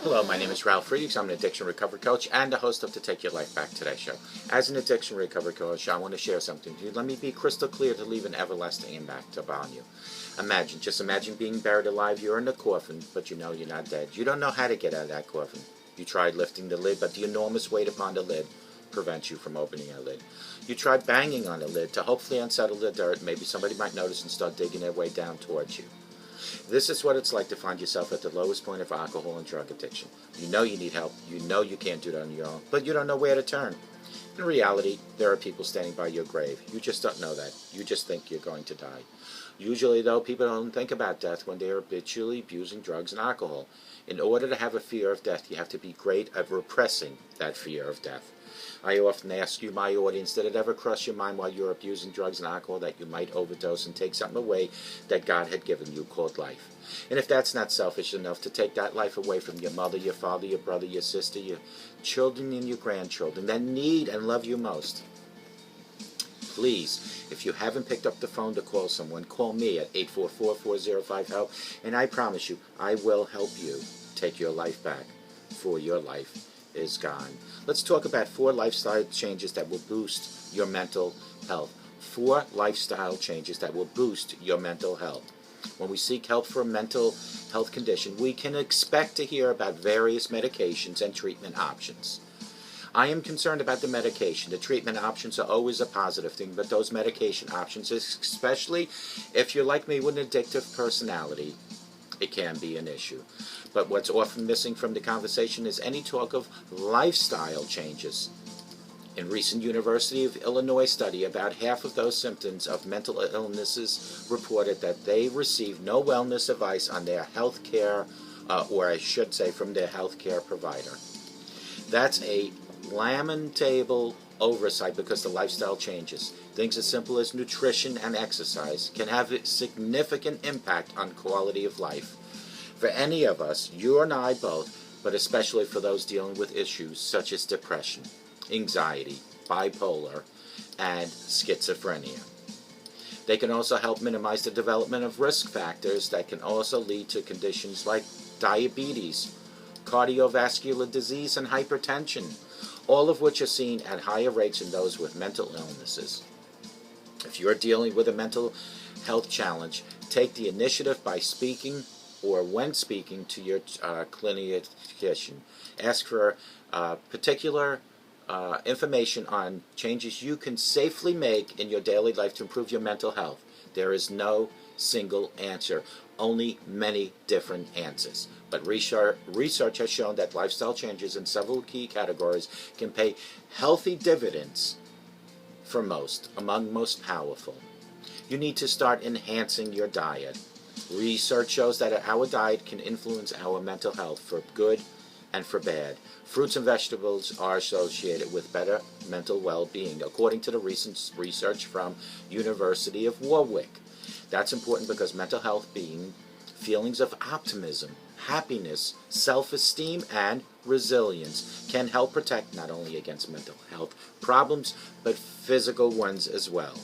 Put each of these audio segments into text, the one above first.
Hello, my name is Ralf Friedrichs. I'm an addiction recovery coach and the host of the Take Your Life Back Today show. As an addiction recovery coach, I want to share something with you. Let me be crystal clear to leave an everlasting impact upon you. Just imagine being buried alive. You're in a coffin, but you know you're not dead. You don't know how to get out of that coffin. You tried lifting the lid, but the enormous weight upon the lid prevents you from opening a lid. You tried banging on the lid to hopefully unsettle the dirt. Maybe somebody might notice and start digging their way down towards you. This is what it's like to find yourself at the lowest point of alcohol and drug addiction. You know you need help, you know you can't do it on your own, but you don't know where to turn. In reality, there are people standing by your grave. You just don't know that. You just think you're going to die. Usually, though, people don't think about death when they are habitually abusing drugs and alcohol. In order to have a fear of death, you have to be great at repressing that fear of death. I often ask you, my audience, did it ever cross your mind while you're abusing drugs and alcohol that you might overdose and take something away that God had given you called life? And if that's not selfish enough to take that life away from your mother, your father, your brother, your sister, your children and your grandchildren that need and love you most, please, if you haven't picked up the phone to call someone, call me at 844-405-HELP, and I promise you, I will help you take your life back, for your life is gone. Let's talk about 4 lifestyle changes that will boost your mental health. 4 lifestyle changes that will boost your mental health. When we seek help for a mental health condition, we can expect to hear about various medications and treatment options. I am concerned about the medication. The treatment options are always a positive thing, but those medication options, especially if you're like me with an addictive personality, it can be an issue. But what's often missing from the conversation is any talk of lifestyle changes. In recent University of Illinois study, about half of those symptoms of mental illnesses reported that they received no wellness advice on their health care, or I should say from their health care provider. That's a lamentable oversight because the lifestyle changes. Things as simple as nutrition and exercise can have a significant impact on quality of life. For any of us, you and I both, but especially for those dealing with issues such as depression, anxiety, bipolar, and schizophrenia. They can also help minimize the development of risk factors that can also lead to conditions like diabetes, cardiovascular disease, and hypertension, all of which are seen at higher rates in those with mental illnesses. If you're dealing with a mental health challenge, take the initiative by speaking or when speaking to your clinician. Ask for particular information on changes you can safely make in your daily life to improve your mental health. There is no single answer, only many different answers. But research has shown that lifestyle changes in several key categories can pay healthy dividends for among most powerful. You need to start enhancing your diet. Research shows that our diet can influence our mental health for good and for bad. Fruits and vegetables are associated with better mental well-being, according to the recent research from University of Warwick. That's important because mental health being feelings of optimism, happiness, self-esteem, and resilience can help protect not only against mental health problems, but physical ones as well.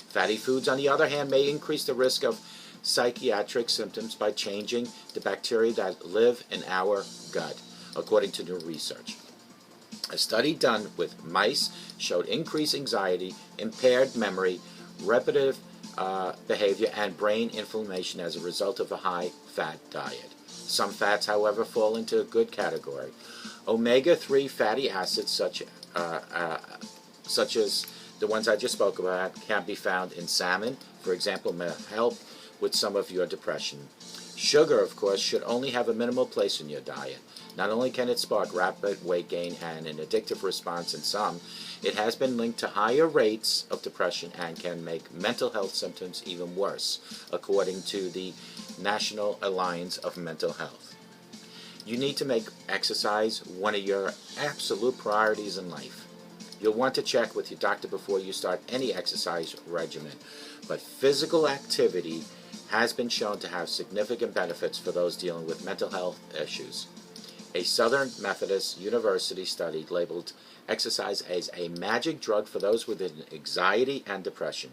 Fatty foods, on the other hand, may increase the risk of psychiatric symptoms by changing the bacteria that live in our gut, according to new research. A study done with mice showed increased anxiety, impaired memory, repetitive behavior, and brain inflammation as a result of a high-fat diet. Some fats, however, fall into a good category. Omega-3 fatty acids, such as the ones I just spoke about, can be found in salmon, for example, may help with some of your depression. Sugar, of course, should only have a minimal place in your diet. Not only can it spark rapid weight gain and an addictive response in some, it has been linked to higher rates of depression and can make mental health symptoms even worse, according to the National Alliance of Mental Health. You need to make exercise one of your absolute priorities in life. You'll want to check with your doctor before you start any exercise regimen, but physical activity has been shown to have significant benefits for those dealing with mental health issues. A Southern Methodist University study labeled exercise as a magic drug for those with anxiety and depression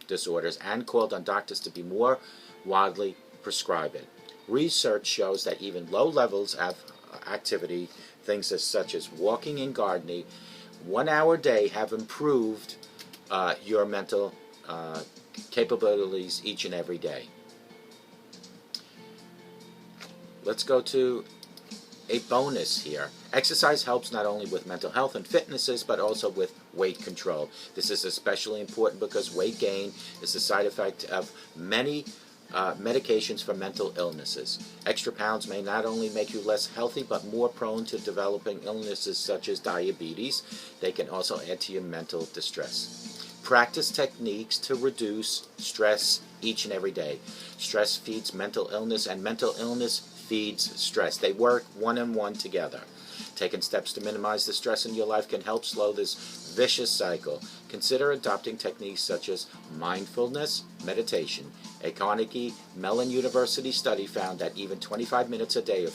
disorders and called on doctors to be more widely prescribe it. Research shows that even low levels of activity, things such as walking and gardening, 1 hour a day have improved your mental capabilities each and every day. Let's go to a bonus here. Exercise helps not only with mental health and fitnesses, but also with weight control. This is especially important because weight gain is a side effect of many medications for mental illnesses. Extra pounds may not only make you less healthy, but more prone to developing illnesses such as diabetes. They can also add to your mental distress. Practice techniques to reduce stress each and every day. Stress feeds mental illness, and mental illness feeds stress. They work one-on-one together. Taking steps to minimize the stress in your life can help slow this vicious cycle. Consider adopting techniques such as mindfulness meditation. A Carnegie Mellon University study found that even 25 minutes a day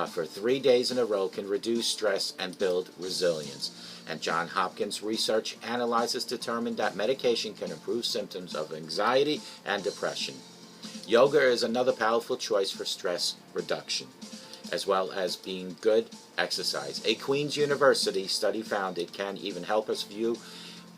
for 3 days in a row can reduce stress and build resilience. And Johns Hopkins research analysis determined that medication can improve symptoms of anxiety and depression. Yoga is another powerful choice for stress reduction, as well as being good exercise. A Queen's University study found it can even help us view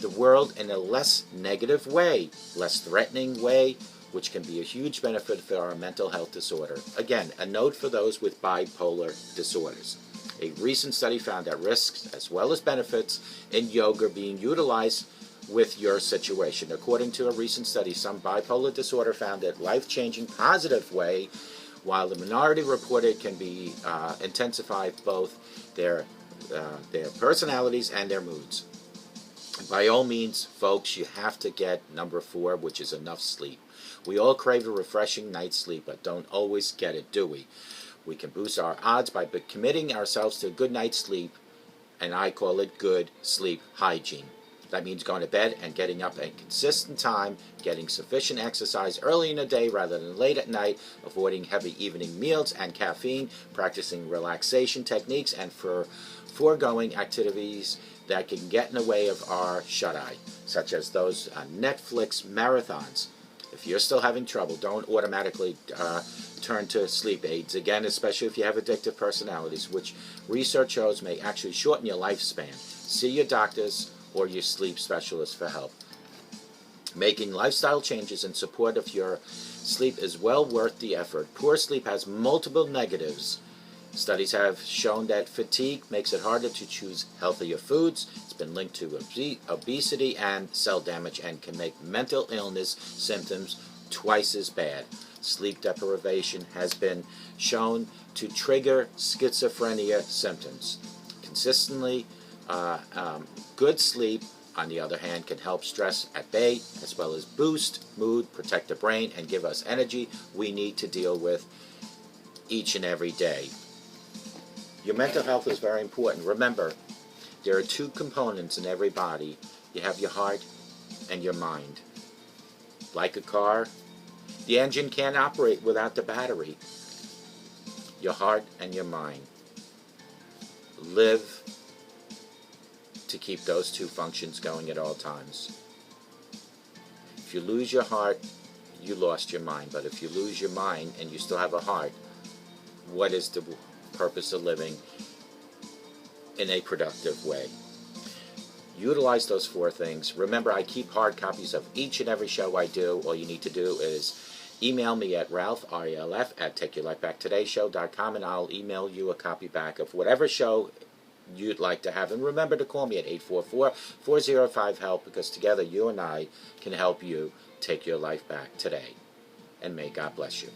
the world in a less negative way, less threatening way, which can be a huge benefit for our mental health disorder. Again, a note for those with bipolar disorders. A recent study found that risks as well as benefits in yoga being utilized with your situation. According to a recent study, some bipolar disorder found it life-changing positive way, while the minority reported it can be intensify both their personalities and their moods. By all means, folks, you have to get number 4, which is enough sleep. We all crave a refreshing night's sleep, but don't always get it, do we? We can boost our odds by committing ourselves to a good night's sleep, and I call it good sleep hygiene. That means going to bed and getting up at a consistent time, getting sufficient exercise early in the day rather than late at night, avoiding heavy evening meals and caffeine, practicing relaxation techniques, and foregoing activities that can get in the way of our shut-eye, such as those Netflix marathons. If you're still having trouble, don't automatically turn to sleep aids. Again, especially if you have addictive personalities, which research shows may actually shorten your lifespan. See your doctors or your sleep specialist for help. Making lifestyle changes in support of your sleep is well worth the effort. Poor sleep has multiple negatives. Studies have shown that fatigue makes it harder to choose healthier foods. It's been linked to obesity and cell damage and can make mental illness symptoms twice as bad. Sleep deprivation has been shown to trigger schizophrenia symptoms. Consistently, good sleep, on the other hand, can help stress at bay, as well as boost mood, protect the brain, and give us energy we need to deal with each and every day. Your mental health is very important. Remember, there are 2 components in every body. You have your heart and your mind. Like a car, the engine can't operate without the battery. Your heart and your mind. Live to keep those 2 functions going at all times. If you lose your heart, you lost your mind. But if you lose your mind and you still have a heart, what is the purpose of living in a productive way? Utilize those 4 things. Remember, I keep hard copies of each and every show I do. All you need to do is email me at Ralf, R-A-L-F, at TakeYourLifeBackTodayShow.com, and I'll email you a copy back of whatever show you'd like to have. And remember to call me at 844-405-HELP, because together you and I can help you take your life back today. And may God bless you.